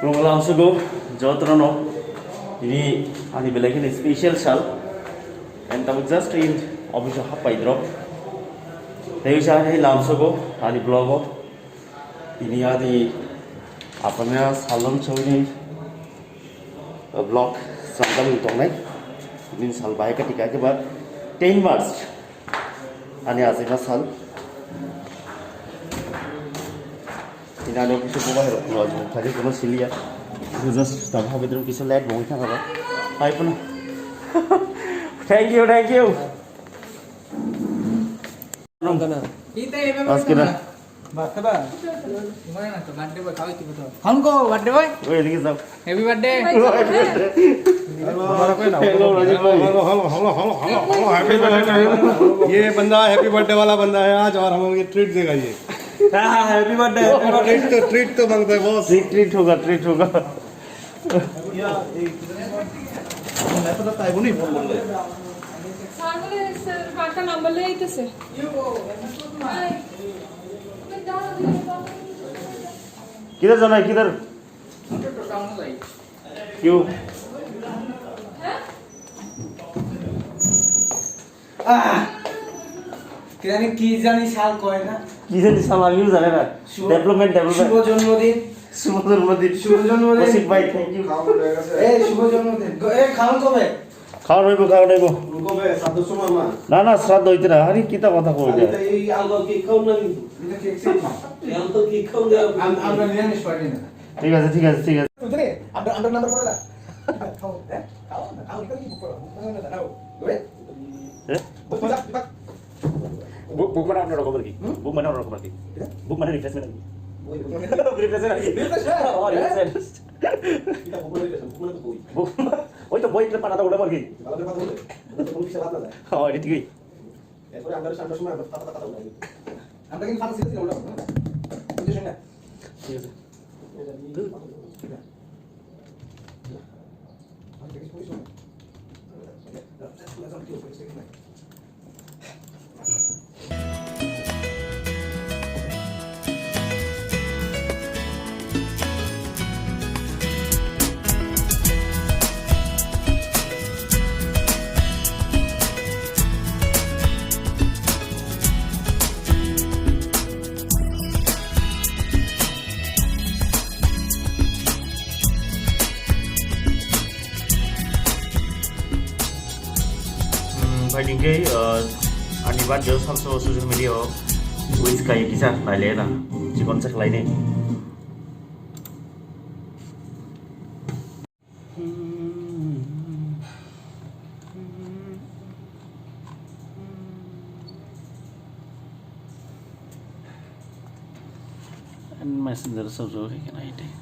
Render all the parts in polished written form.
Langsung Jotrono. Ini ani belakin special shal. And I was just in office of Hapai drop. They shall langsung ani blog. Ini adi apa namanya salon showing blog sambil utang naik. Ini sal baik ketika aja buat 10 March. Ani asal sal. Ini ada কিছু প্রবাহ হলো থাকে কোনো cilia just তার হবে তুমি কিছু late বই থাকা বা পাইপ না thank you Gana kita aske na বাবা তোমার না তো বার্থডে বয় খাওয়াই কি কথা হামকো বার্থডে বয় ওই এদিকে যাও happy birthday hello happy birthday ये बंदा हैप्पी बर्थडे वाला बंदा है आज और हम लोग ट्रीट देगा ये हां हैप्पी बर्थडे ट्रीट तो मांगता है बॉस ट्रीट होगा या मैं पता है वो नहीं फोन बोल रहे सर बोले सर का नंबर ले आते से किधर जाना है किधर क्यों किरानी की जानी साल कोई ना की जानी साल आगे जाने ना डेवलपमेंट शुभ जन्मदिन ओसिक भाई थैंक यू ए शुभ जन्मदिन ए खाओ कबे खाओ नहीं को कबे साधु सुमामा ना श्राद्ध होइते ना अरे किता কথা কই যায় এই আলো কি খাও না এটা কেক সেট এই আলো কি খাও না আমরা নিরামিষ পার্টি না ঠিক আছে বুঝলে আমরা নাম্বার করে দাও খাও খাও কি করব না দাও ওই book mana orang koper ki book mana orang koper ki book mana refreshment lagi oh refreshment kita book ওই তো বই পানা দাও ওটা বল কি oh এটা ঠিকই এরপরে আমরা সামনের সময় কথা বলবো আমরা কিন্তু ফাটা সিরিজ ওটা বুঝছ না ঠিক আছে By Denge, anibat jauh sama social media, wis kayak kisah balik lah, cikon cek lainnya. And messenger सब kayak gini deh.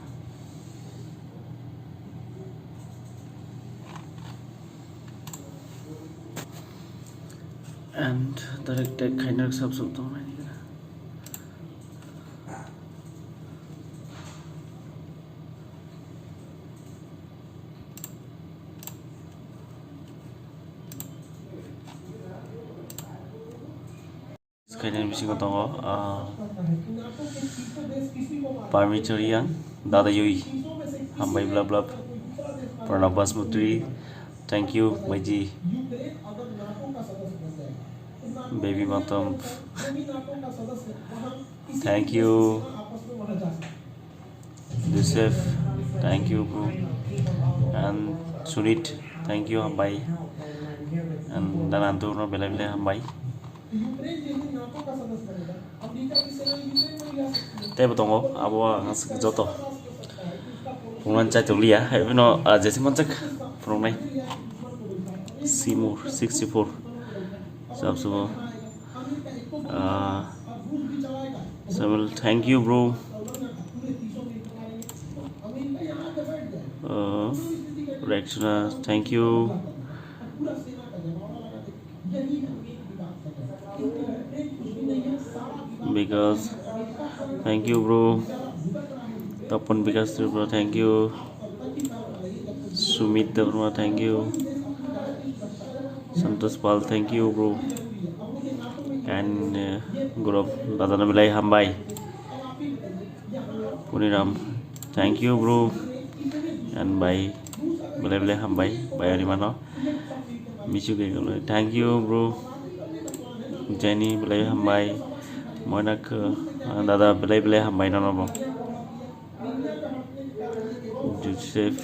And direct tech kind of सब तो मैं नहीं करा sekarang mesti kau tahu parmitorian dada yui hambai bla bla pranab basmati thank you Maji baby Matam thank you Yusuf thank you bro and Sunit thank you hambai and dan antur bela hambai teh betongo abo ngas joto pungan cai tuli ya no jesi mancak punai Simur 64 सब Samuel thank you bro Rexna thank you because thank you bro Tapan because bro thank you Sumit Debbarma thank you Santosh Pal thank you bro and Gurov Dadana Bilai Hambai Puniram thank you bro and bye bele hambai bayani mano misu ke galo thank you bro Jenny bele hambai moinak dada bele hambai nanobo Joseph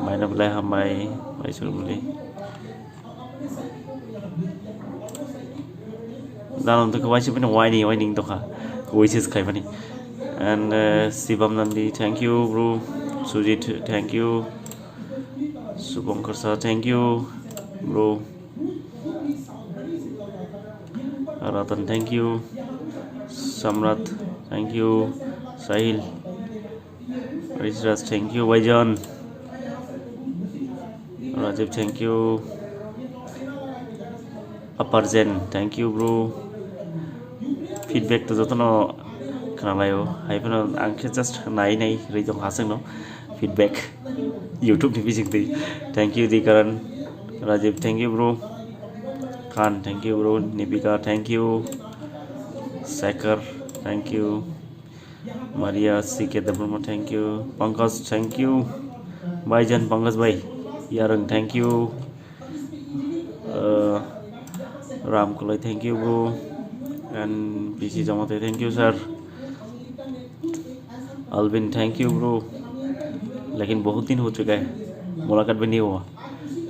Maina bele hambai Waisaswk bele Dalam tu kawai siapa ni whining tu kah, voices kai pani. And Sivam Nandi, thank you bro. Sujit, thank you. Subhankar sir, thank you bro. Ratan, thank you. Samrat, thank you. Sahil, Raj, thank you. Jaan, Rajiv, thank you. Aparzen, thank you bro. Feedback to jotono kanalayo haipano angke just nai rejong haseng no feedback YouTube ni bising ti thank you Dikaran Rajiv thank you bro Khan thank you bro Nipika thank you Sakar thank you Maria CK Debbarma thank you Pankaj thank you Baijan Pankaj bhai Yarang thank you Ram Kulai thank you bro and PC Jamate thank you sir Alvin thank you bro लेकिन बहुत दिन हो चुका है मुलाकात भी नहीं हुआ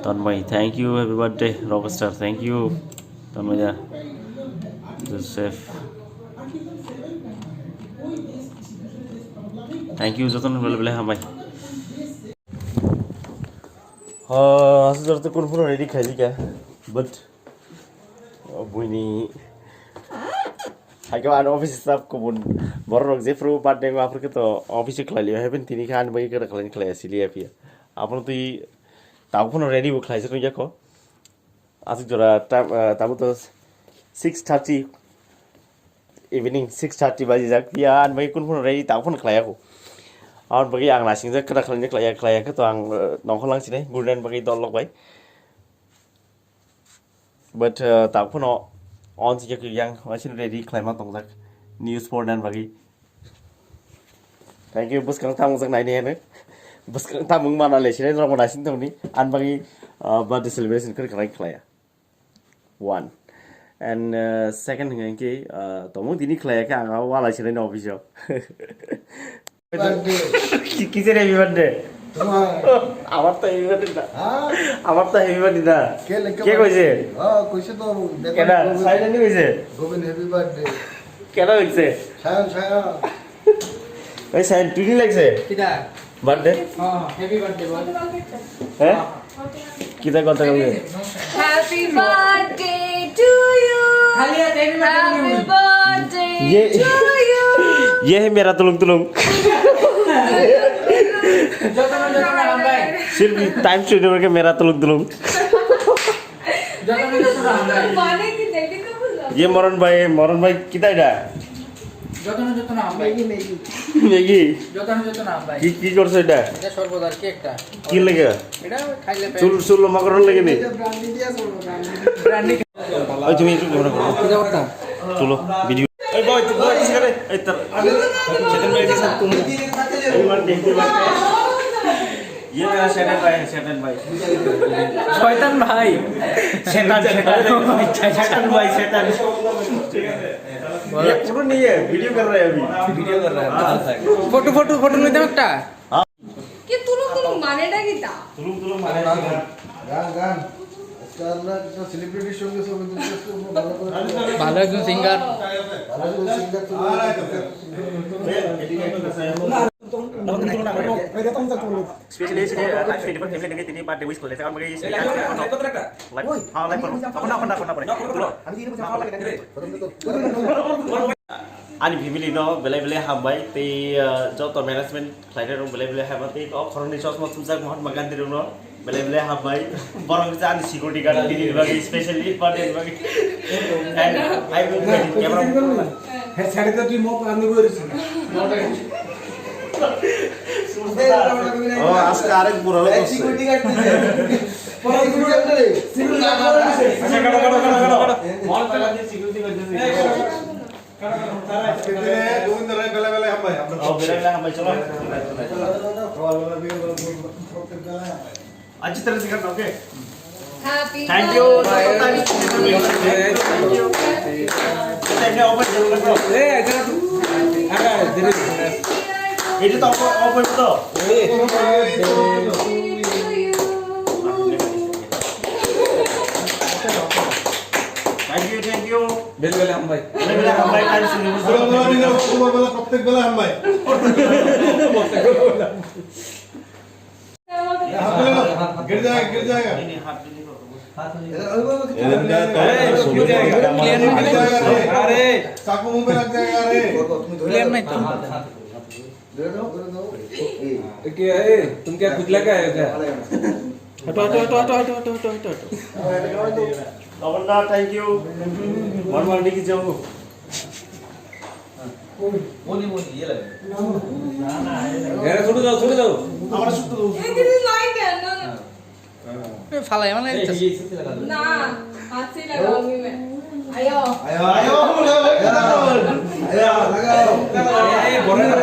Tanmay thank you happy birthday rockstar thank you Tanmay Joseph thank you Jatan बले हाँ भाई आज जर तो कौन पूरा रेडी खाई क्या बट बुनी Hakim an office staff kubun borok jefru birthday ko apur ke to office khlai liyo haben tini khan bai ke khlai khlai asili apia apun tu tabuno ready bo khlai se ko asik jora tabu to 6:30 evening 6:30 baji jak ya an bai kun phun ready tabuno khlai ko aun bagi ang lasing jak kra khlai ke to ang nongkholang sinai burden bagi dolok bai but tabuno on si yang masih ready claim atong jak news for dan bagi thank you bus kang tamung jak nai ne bus kang tamung mana le sine rong na sin tong ni an bagi birthday celebration kar krai khlaya one and second thing ke tomo dini khlaya ka anga wala sine no office kisere happy birthday আমার তো heavy birthday না আমার তো heavy birthday না কে কইছে কইছে তো কেডা সাইলেন্ট কইছে গোবিন হেভি বার্থডে কেডা কইছে ছায়া ওই সাইন টুনি লাগছে কিডা বার্থডে হেভি বার্থডে বল হ্যাঁ কিটা কথা কইবে হ্যাপি বার্থডে টু ইউ খালি হেভি বার্থডে টু ইউ ये है मेरा तुलुंग যতন রাম ভাই सिर्फ टाइम्स 24 के मेरा तुलुंग যতন রাম ভাই মানে কি দেখি তো বুঝলাম ये मरण भाई किता এটা যতন রাম ভাই মেগি যতন রাম ভাই কি করছ এটা এটা সর্বদার কেকটা কি লাগে এটা খাইলে চুল মকরন লাগে নি ব্র্যান্ডি দিয়া চলবো ব্র্যান্ডি ওই তুমি একটু ঘোরা কিটা করতা চলো ভিডিও এই বয় তুই বয় কিস করে এই তোর চেতন ভাই के साथ तुम परिवार देखते बात ये मेरा शैतान भाई শয়তান ভাই शैतान भाई शैतान ये पूरा नहीं है वीडियो कर रहा है अभी ভিডিও कर रहा है ফটো নিতে একটা কি তুলু মানেটা কি তা तुलुम माने গান আজকে আমরা একটা সেলিব্রিটির সঙ্গে ছবি তুলতেছি ভালো করে ভালো একজন সিঙ্গার ভালো করে সিঙ্গার स्पेशली इसलिए लाइफ 24 फैमिली देंगे तिनी बर्थडे विश करले और मगे इस लाइफ हां लाइफ करना पड़े अनि फैमिली न बेले हामबाय ते जत मैनेजमेंट फ्लाइट रं बेले हामते तो खरनि चस्मा तुमजा महात्मा गांधी रं बेले हामबाय बरंगसा अनि सिक्युरिटी गार्ड दिनि बागे स्पेशली बर्थडे बागे एन्ड आई विल कैमरा हे साइड द टीम ऑफ आंदो गरिस ও আজকে আরেক বুড়ো হলো সিকিউরিটি গার্ড দিছে পরে সিকিউরিটি গার্ড রে সিকিউরিটি গার্ড আচ্ছা কাটো মল পেলা দিয়ে সিকিউরিটি গার্ড দিছে গোবিন্দ রায় বেলা বেলা হামবাই আমরা ও বেলা হামবাই চলো খাওয়ার বেলা দিয়ে প্রত্যেক বেলা হামবাই अच्छी तरह से करना okay Happy thank you birthday. Thank you এটা ওপেন জরুর করো এটা তো ওপেন তো थैंक यू বেলা বেলা হামবাই বেলা হামবাই টাইম শুনি বেলা প্রত্যেক বেলা হামবাই गिर जाएगा नहीं हाथ भी नहीं अरे चाकू मुंह पे लग जाएगा अरे क्लियर नहीं तो दे दो क्या है तुम क्या खुजला क्या है क्या हटो अवन्ना थैंक यू वन की जाओ बोली ये लगे यार छोड़ दो हमारा शुद्ध दो This is my turn. No. फाला है मतलब ना हाथ से लगाऊंगी मैं आयो आयो लगाओ ए बोरा ना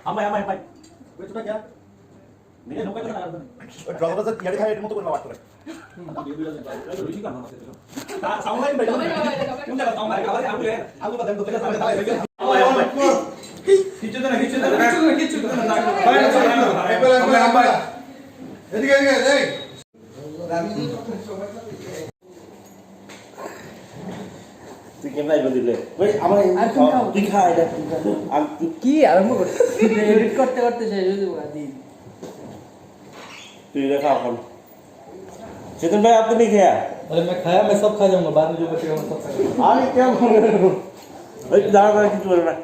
हमारे बेटा क्या नहीं लोग क्या ड्राइवर से यार खाए मत करना बात करे साउंड लाइन बैठो तुम क्या बताओ मैं आपको बता दूं तो खींचो ना हामबाई এদিকে এই তুই কেমন আইবো দিলে ওই আমার তুই খা এটা কি আরম্ভ করছিস এডিট করতে শেষ হয়ে যাবে দিন তুই দেখা এখন चेतन भाई आपने नहीं खाया अरे मैं खाया मैं सब खा जाऊंगा बाद में जो बचेगा मैं सब खा जाऊंगा अरे क्या बोल रहे हो भाई दादा किस बोल रहा है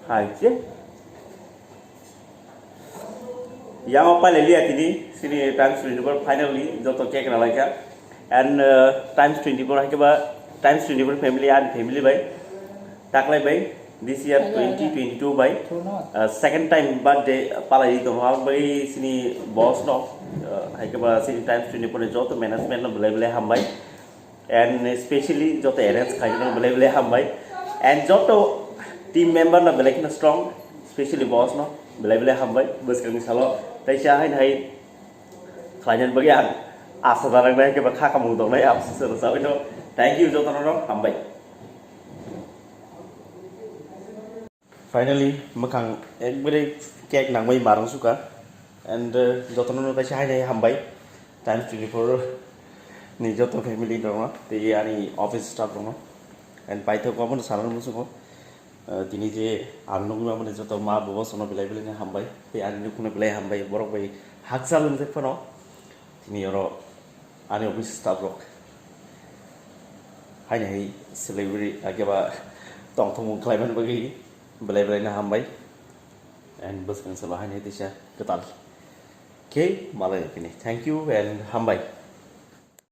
हाय से yang apa lihat ini sini Times 24 finally joto cake na like and Times 24 hakeba Times 24 family and family by taklai by this year 2022 by second time birthday palai to hal by sini boss no hakeba sini Times 24 joto management no bele hambai and especially joto arrange khai no bele hambai and joto team member na bele kina strong especially boss no bele hambai bus kami salo tay siya hay kalian bagian asa darang na ke ba kha kamu do nai ap sa ino thank you joto no hambai finally makhang ekbare cake nangbai marang suka and joto no tay siya hay hambai Times 24 ni joto family do no te ani office staff do no and paitho ko mon saran musuko tini je arnung ma mane joto ma baba sono bilai bilai ne hambai te ani kuna bilai hambai borok bai haksal ne phono tini oro ani office staff rok hai nei celebrity ageba tong thong klaiman bagi bilai bilai ne hambai and bus kan sala hai nei tisha ketal okay malai kini thank you and hambai